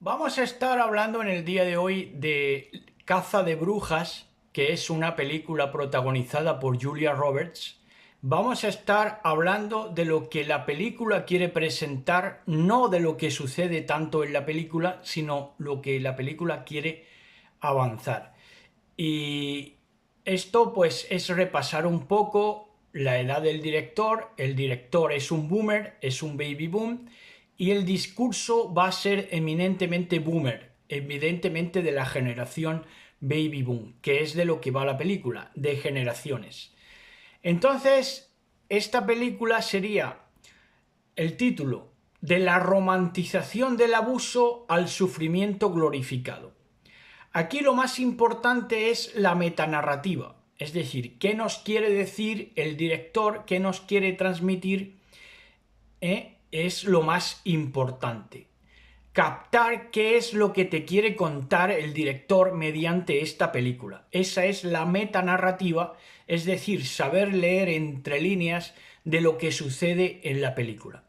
Vamos a estar hablando en el día de hoy de Caza de Brujas, que es una película protagonizada por Julia Roberts. Vamos a estar hablando de lo que la película quiere presentar, no de lo que sucede tanto en la película, sino lo que la película quiere avanzar. Y esto pues es repasar un poco la edad del director. El director es un boomer, es un baby boom, y el discurso va a ser eminentemente boomer, evidentemente de la generación baby boom, que es de lo que va la película, de generaciones. Entonces, esta película sería el título: de la romantización del abuso al sufrimiento glorificado. Aquí lo más importante es la metanarrativa, es decir, qué nos quiere decir el director, qué nos quiere transmitir, es lo más importante. Captar qué es lo que te quiere contar el director mediante esta película. Esa es la metanarrativa, es decir, saber leer entre líneas de lo que sucede en la película.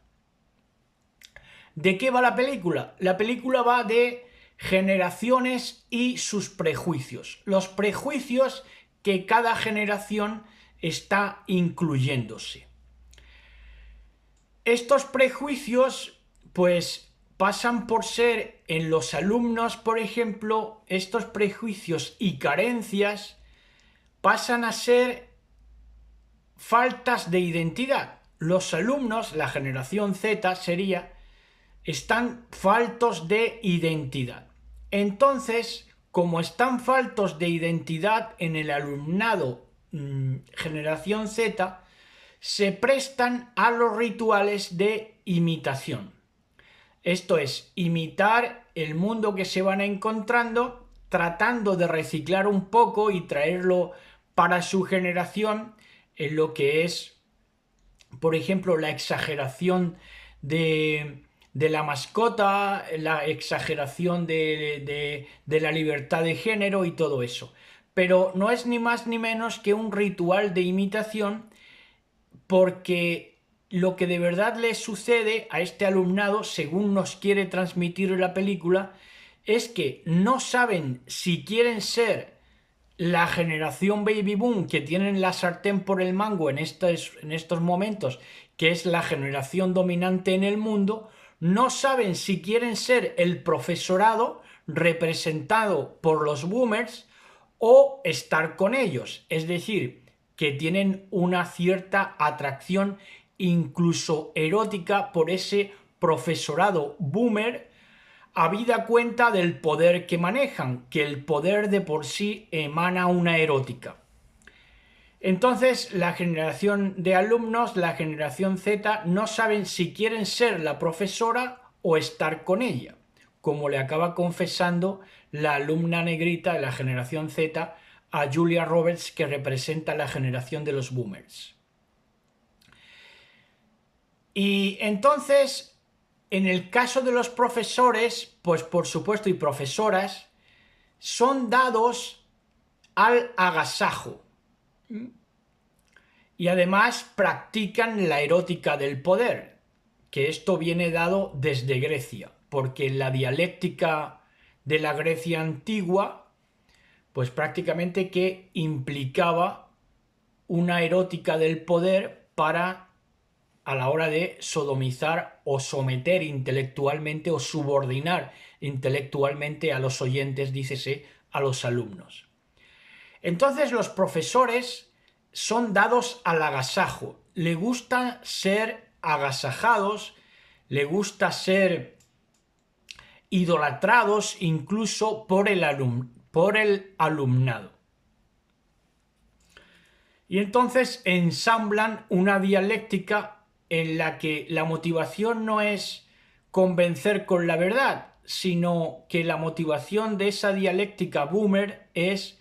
¿De qué va la película? La película va de generaciones y sus prejuicios. Los prejuicios que cada generación está incluyéndose. Estos prejuicios, pues, pasan por ser en los alumnos, por ejemplo, estos prejuicios y carencias pasan a ser faltas de identidad. Los alumnos, la generación Z sería, están faltos de identidad. Entonces, como están faltos de identidad en el alumnado generación Z, se prestan a los rituales de imitación. Esto es, imitar el mundo que se van encontrando, tratando de reciclar un poco y traerlo para su generación en lo que es, por ejemplo, la exageración de la mascota, la exageración de la libertad de género y todo eso. Pero no es ni más ni menos que un ritual de imitación, porque lo que de verdad le sucede a este alumnado, según nos quiere transmitir la película, es que no saben si quieren ser la generación baby boom, que tienen la sartén por el mango en estos momentos, que es la generación dominante en el mundo. No saben si quieren ser el profesorado representado por los boomers o estar con ellos. Es decir, que tienen una cierta atracción incluso erótica por ese profesorado boomer, habida cuenta del poder que manejan, que el poder de por sí emana una erótica. Entonces, la generación de alumnos, la generación Z, no saben si quieren ser la profesora o estar con ella, como le acaba confesando la alumna negrita de la generación Z a Julia Roberts, que representa la generación de los boomers. Y entonces, en el caso de los profesores, pues por supuesto, y profesoras, son dados al agasajo. Y además practican la erótica del poder, que esto viene dado desde Grecia, porque la dialéctica de la Grecia antigua, pues prácticamente que implicaba una erótica del poder para, a la hora de sodomizar o someter intelectualmente o subordinar intelectualmente a los oyentes, dícese, a los alumnos. Entonces los profesores son dados al agasajo, le gusta ser agasajados, le gusta ser idolatrados incluso por el alumnado. Y entonces ensamblan una dialéctica en la que la motivación no es convencer con la verdad, sino que la motivación de esa dialéctica boomer es,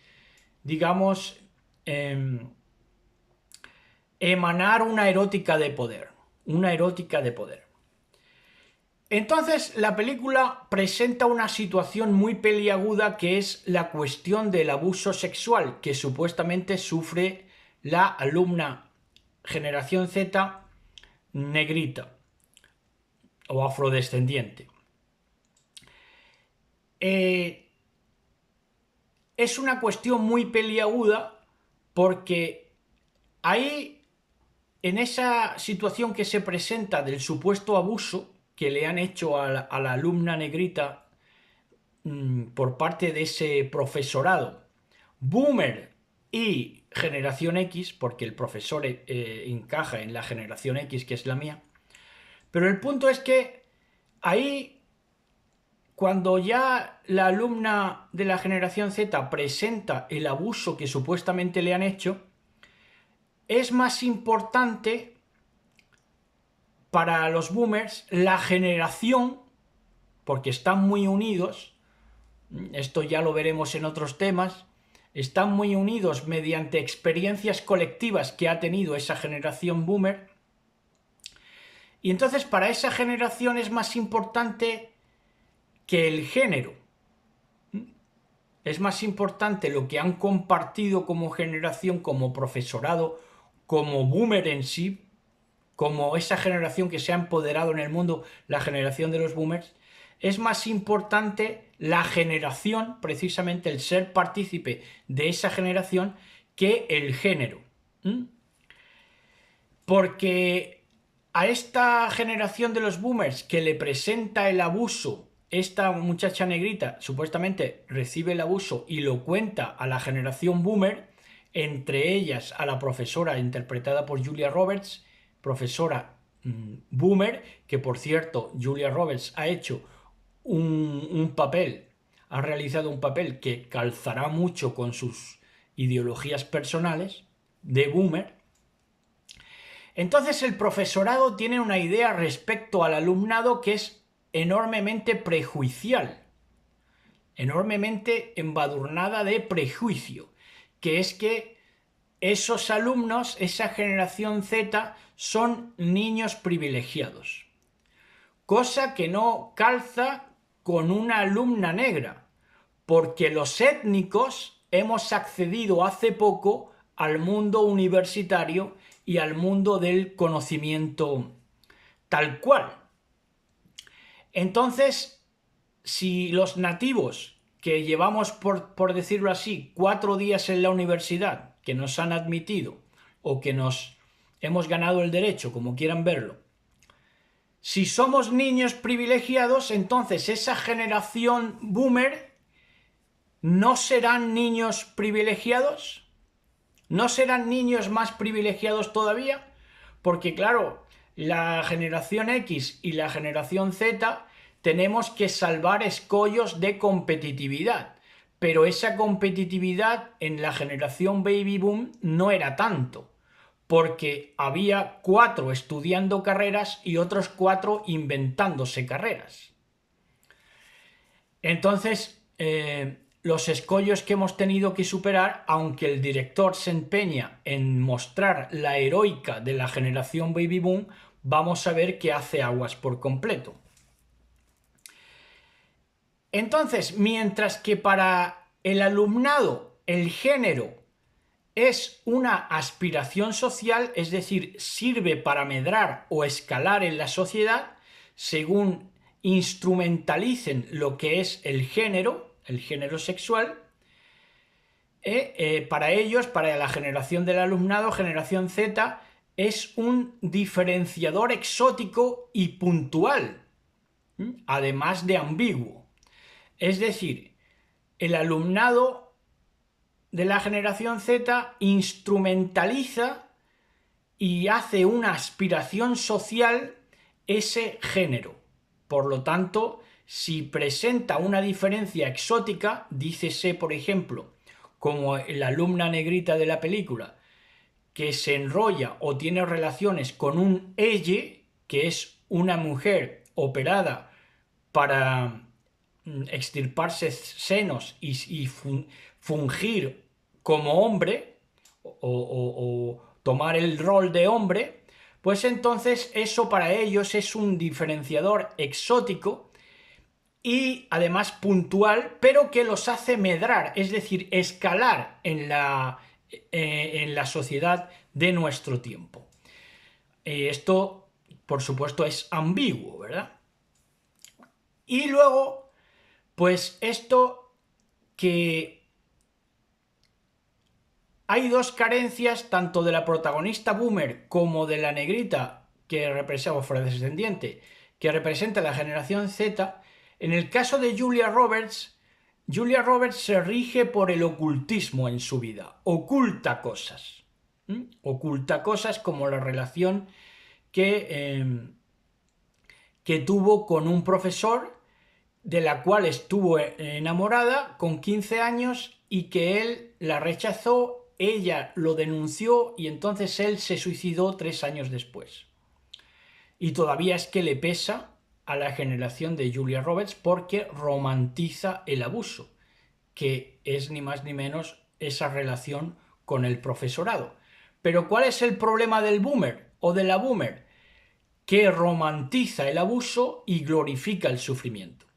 digamos, emanar una erótica de poder. Una erótica de poder. Entonces, la película presenta una situación muy peliaguda, que es la cuestión del abuso sexual que supuestamente sufre la alumna generación Z negrita o afrodescendiente. es una cuestión muy peliaguda porque ahí, en esa situación que se presenta del supuesto abuso que le han hecho a la alumna negrita por parte de ese profesorado, Boomer y Generación X, porque el profesor encaja en la Generación X, que es la mía, pero el punto es que ahí, cuando ya la alumna de la Generación Z presenta el abuso que supuestamente le han hecho, es más importante para los boomers la generación, porque están muy unidos, esto ya lo veremos en otros temas, están muy unidos mediante experiencias colectivas que ha tenido esa generación boomer, y entonces para esa generación es más importante que el género. Es más importante lo que han compartido como generación, como profesorado, como boomer en sí, como esa generación que se ha empoderado en el mundo, la generación de los boomers. Es más importante la generación, precisamente el ser partícipe de esa generación, que el género. Porque a esta generación de los boomers que le presenta el abuso, esta muchacha negrita supuestamente recibe el abuso y lo cuenta a la generación boomer, entre ellas a la profesora interpretada por Julia Roberts, profesora boomer, que por cierto Julia Roberts ha hecho un papel, ha realizado un papel que calzará mucho con sus ideologías personales de boomer. Entonces el profesorado tiene una idea respecto al alumnado que es enormemente prejuicial, enormemente embadurnada de prejuicio, que es que esos alumnos, esa generación Z, son niños privilegiados, cosa que no calza con una alumna negra, porque los étnicos hemos accedido hace poco al mundo universitario y al mundo del conocimiento tal cual. Entonces, si los nativos que llevamos, por decirlo así, 4 días en la universidad, que nos han admitido o que nos hemos ganado el derecho, como quieran verlo, si somos niños privilegiados, entonces esa generación boomer no serán niños privilegiados. ¿No serán niños más privilegiados todavía? Porque claro, la generación X y la generación Z tenemos que salvar escollos de competitividad, pero esa competitividad en la generación Baby Boom no era tanto, porque había 4 estudiando carreras y otros 4 inventándose carreras. Entonces, los escollos que hemos tenido que superar, aunque el director se empeña en mostrar la heroica de la generación Baby Boom, vamos a ver que hace aguas por completo. Entonces, mientras que para el alumnado el género es una aspiración social, es decir, sirve para medrar o escalar en la sociedad, según instrumentalicen lo que es el género sexual, para ellos, para la generación del alumnado, generación Z, es un diferenciador exótico y puntual, además de ambiguo. Es decir, el alumnado de la generación Z instrumentaliza y hace una aspiración social ese género. Por lo tanto, si presenta una diferencia exótica, dícese, por ejemplo, como la alumna negrita de la película, que se enrolla o tiene relaciones con un elle, que es una mujer operada para extirparse senos y fungir como hombre o tomar el rol de hombre, pues entonces eso para ellos es un diferenciador exótico y además puntual, pero que los hace medrar, es decir, escalar en la sociedad de nuestro tiempo. Esto, por supuesto, es ambiguo, ¿verdad? Y luego, Pues esto que hay dos carencias tanto de la protagonista boomer como de la negrita que representa, o afrodescendiente, que representa la generación Z. En el caso de Julia Roberts se rige por el ocultismo en su vida, oculta cosas. Oculta cosas como la relación que tuvo con un profesor de la cual estuvo enamorada con 15 años y que él la rechazó, ella lo denunció y entonces él se suicidó 3 años después. Y todavía es que le pesa a la generación de Julia Roberts porque romantiza el abuso, que es ni más ni menos esa relación con el profesorado. Pero ¿cuál es el problema del boomer o de la boomer? Que romantiza el abuso y glorifica el sufrimiento.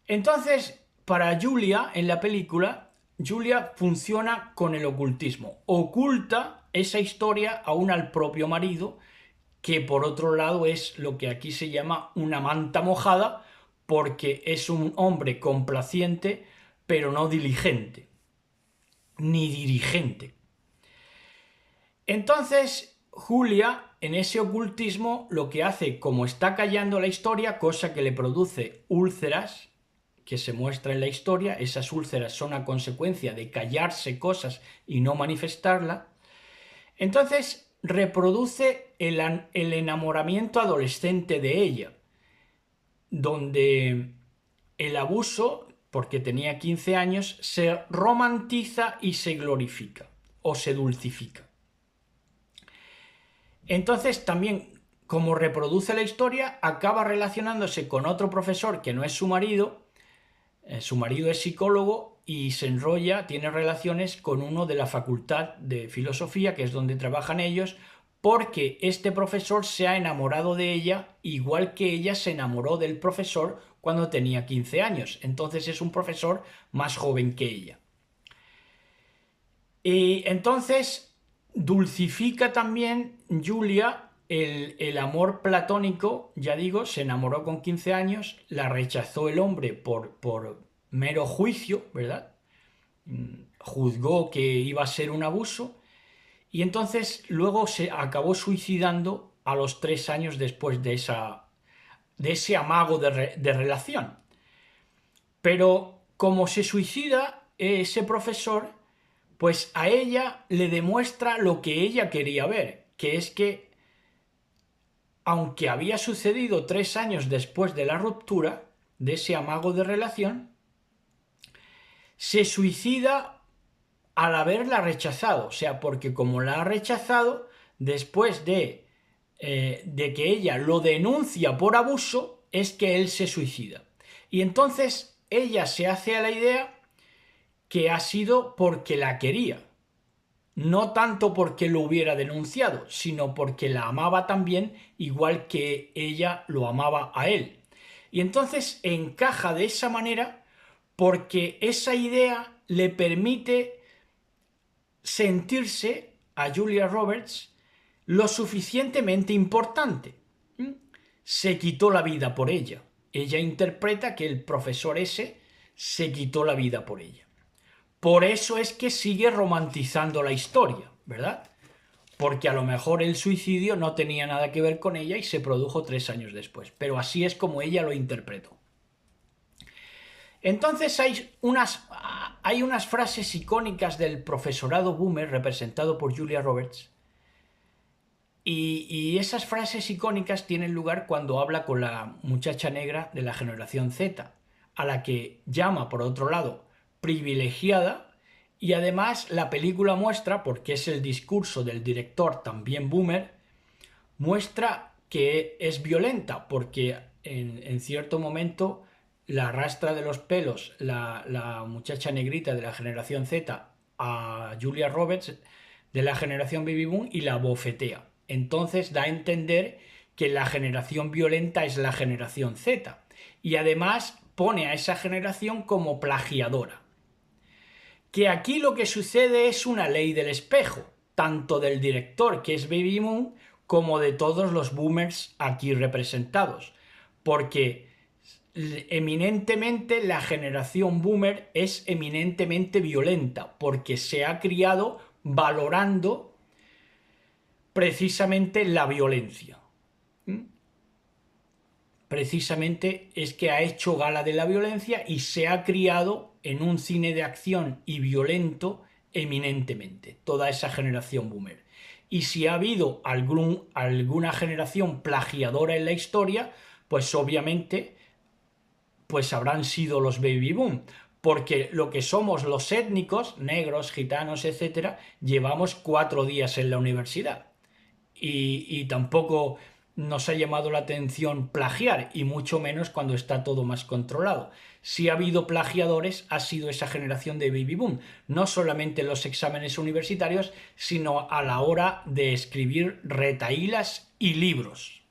Entonces, para Julia, en la película, Julia funciona con el ocultismo. Oculta esa historia aún al propio marido, que por otro lado es lo que aquí se llama una manta mojada, porque es un hombre complaciente, pero no diligente, ni dirigente. Entonces, Julia, en ese ocultismo, lo que hace, como está callando la historia, cosa que le produce úlceras, que se muestra en la historia, esas úlceras son a consecuencia de callarse cosas y no manifestarla, entonces reproduce el enamoramiento adolescente de ella, donde el abuso, porque tenía 15 años, se romantiza y se glorifica o se dulcifica. Entonces también, como reproduce la historia, acaba relacionándose con otro profesor que no es su marido es psicólogo y se enrolla, tiene relaciones con uno de la facultad de filosofía, que es donde trabajan ellos, porque este profesor se ha enamorado de ella, igual que ella se enamoró del profesor cuando tenía 15 años. Entonces es un profesor más joven que ella. Y entonces dulcifica también Julia el amor platónico, ya digo, se enamoró con 15 años, la rechazó el hombre por mero juicio, ¿verdad? Juzgó que iba a ser un abuso y entonces luego se acabó suicidando a los 3 años después de ese amago de relación. Pero como se suicida ese profesor, pues a ella le demuestra lo que ella quería ver, que es que aunque había sucedido 3 años después de la ruptura de ese amago de relación, se suicida al haberla rechazado, o sea, porque como la ha rechazado, después de que ella lo denuncia por abuso, es que él se suicida. Y entonces ella se hace a la idea que ha sido porque la quería. No tanto porque lo hubiera denunciado, sino porque la amaba también, igual que ella lo amaba a él. Y entonces encaja de esa manera porque esa idea le permite sentirse a Julia Roberts lo suficientemente importante. Se quitó la vida por ella. Ella interpreta que el profesor ese se quitó la vida por ella. Por eso es que sigue romantizando la historia, ¿verdad? Porque a lo mejor el suicidio no tenía nada que ver con ella y se produjo 3 años después. Pero así es como ella lo interpretó. Entonces hay unas frases icónicas del profesorado boomer representado por Julia Roberts. Y esas frases icónicas tienen lugar cuando habla con la muchacha negra de la generación Z, a la que llama, por otro lado, privilegiada, y además la película muestra, porque es el discurso del director también boomer, muestra que es violenta, porque en cierto momento la arrastra de los pelos la muchacha negrita de la generación Z a Julia Roberts de la generación Baby Boom y la bofetea. Entonces da a entender que la generación violenta es la generación Z. Y además pone a esa generación como plagiadora. Que aquí lo que sucede es una ley del espejo, tanto del director, que es Baby Boom, como de todos los boomers aquí representados. Porque eminentemente la generación boomer es eminentemente violenta, porque se ha criado valorando precisamente la violencia. Precisamente es que ha hecho gala de la violencia y se ha criado en un cine de acción y violento eminentemente, toda esa generación boomer. Y si ha habido alguna generación plagiadora en la historia, pues obviamente pues habrán sido los baby boom, porque lo que somos los étnicos, negros, gitanos, etcétera, llevamos 4 días en la universidad y tampoco nos ha llamado la atención plagiar, y mucho menos cuando está todo más controlado. Si ha habido plagiadores, ha sido esa generación de baby boom, no solamente en los exámenes universitarios, sino a la hora de escribir retahílas y libros.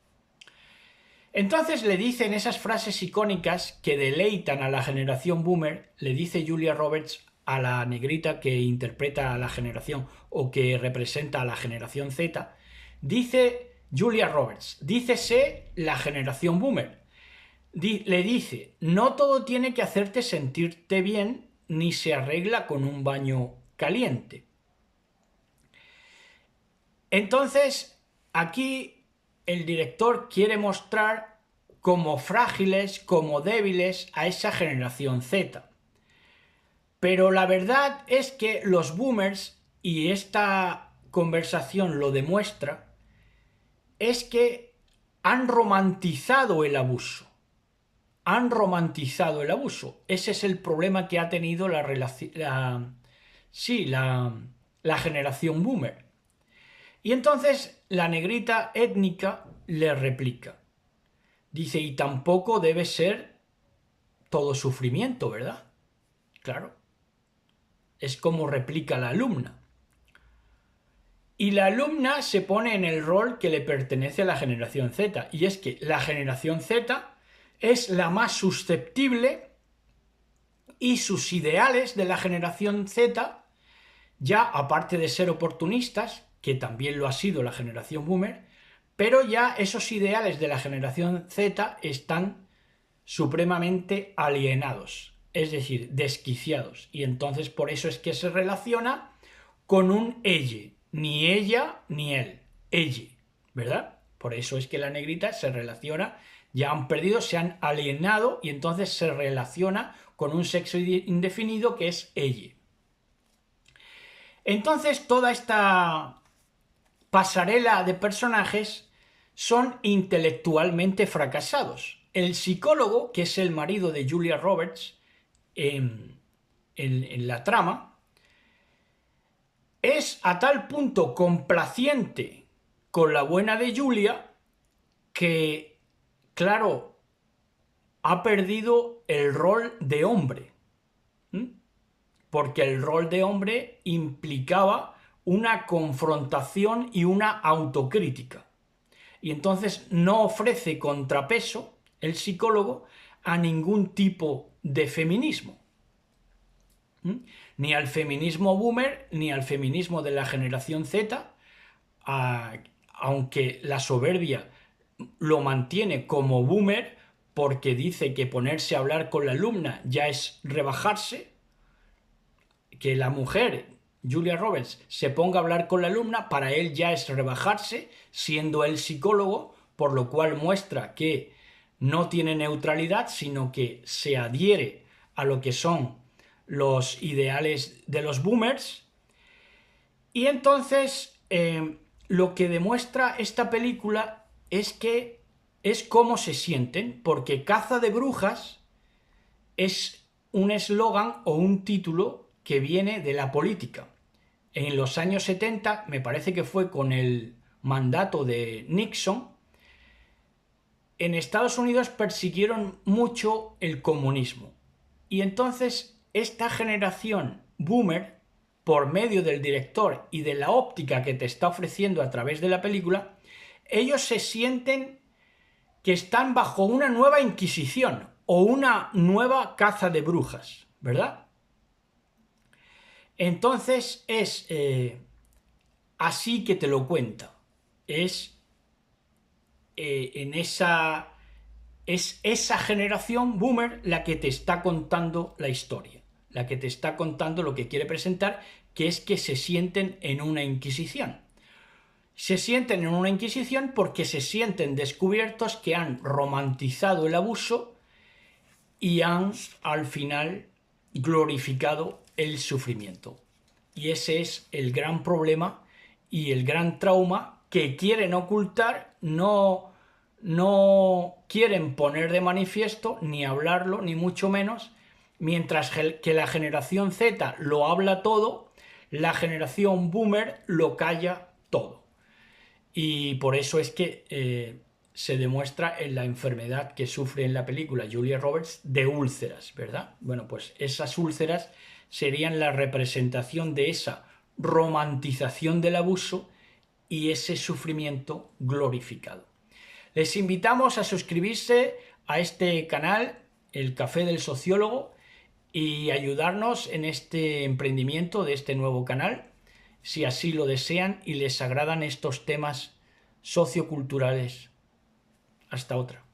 Entonces le dicen esas frases icónicas que deleitan a la generación boomer, le dice Julia Roberts a la negrita que interpreta a la generación o que representa a la generación Z, dice Julia Roberts, dícese la generación boomer, le dice, no todo tiene que hacerte sentirte bien ni se arregla con un baño caliente. Entonces, aquí el director quiere mostrar como frágiles, como débiles a esa generación Z. Pero la verdad es que los boomers, y esta conversación lo demuestra, es que han romantizado el abuso. Han romantizado el abuso. Ese es el problema que ha tenido la generación boomer. Y entonces la negrita étnica le replica. Dice, y tampoco debe ser todo sufrimiento, ¿verdad? Claro. Es como replica la alumna. Y la alumna se pone en el rol que le pertenece a la generación Z. Y es que la generación Z es la más susceptible y sus ideales de la generación Z, ya aparte de ser oportunistas, que también lo ha sido la generación boomer, pero ya esos ideales de la generación Z están supremamente alienados, es decir, desquiciados. Y entonces por eso es que se relaciona con un elle, ni ella ni él, elle, ¿verdad? Por eso es que la negrita se relaciona, ya han perdido, se han alienado y entonces se relaciona con un sexo indefinido que es elle. Entonces toda esta pasarela de personajes son intelectualmente fracasados. El psicólogo, que es el marido de Julia Roberts en la trama, es a tal punto complaciente con la buena de Julia que, claro, ha perdido el rol de hombre. Porque el rol de hombre implicaba una confrontación y una autocrítica. Y entonces no ofrece contrapeso el psicólogo a ningún tipo de feminismo. Ni al feminismo boomer, ni al feminismo de la generación Z, aunque la soberbia lo mantiene como boomer porque dice que ponerse a hablar con la alumna ya es rebajarse, que la mujer, Julia Roberts, se ponga a hablar con la alumna, para él ya es rebajarse, siendo él psicólogo, por lo cual muestra que no tiene neutralidad, sino que se adhiere a lo que son los ideales de los boomers. Y entonces lo que demuestra esta película es que es cómo se sienten, porque Caza de Brujas es un eslogan o un título que viene de la política. En los años 70, me parece que fue con el mandato de Nixon, en Estados Unidos persiguieron mucho el comunismo. Y entonces esta generación boomer, por medio del director y de la óptica que te está ofreciendo a través de la película, ellos se sienten que están bajo una nueva Inquisición o una nueva caza de brujas, ¿verdad? Entonces es así que te lo cuenta. Es en esa es esa generación boomer la que te está contando la historia, la que te está contando lo que quiere presentar, que es que se sienten en una inquisición. Se sienten en una inquisición porque se sienten descubiertos que han romantizado el abuso y han al final glorificado el sufrimiento. Y ese es el gran problema y el gran trauma que quieren ocultar, no quieren poner de manifiesto, ni hablarlo, ni mucho menos, mientras que la generación Z lo habla todo, la generación boomer lo calla todo. Y por eso es que se demuestra en la enfermedad que sufre en la película Julia Roberts de úlceras, ¿verdad? Bueno, pues esas úlceras serían la representación de esa romantización del abuso y ese sufrimiento glorificado. Les invitamos a suscribirse a este canal, El Café del Sociólogo, y ayudarnos en este emprendimiento de este nuevo canal, si así lo desean y les agradan estos temas socioculturales. Hasta otra.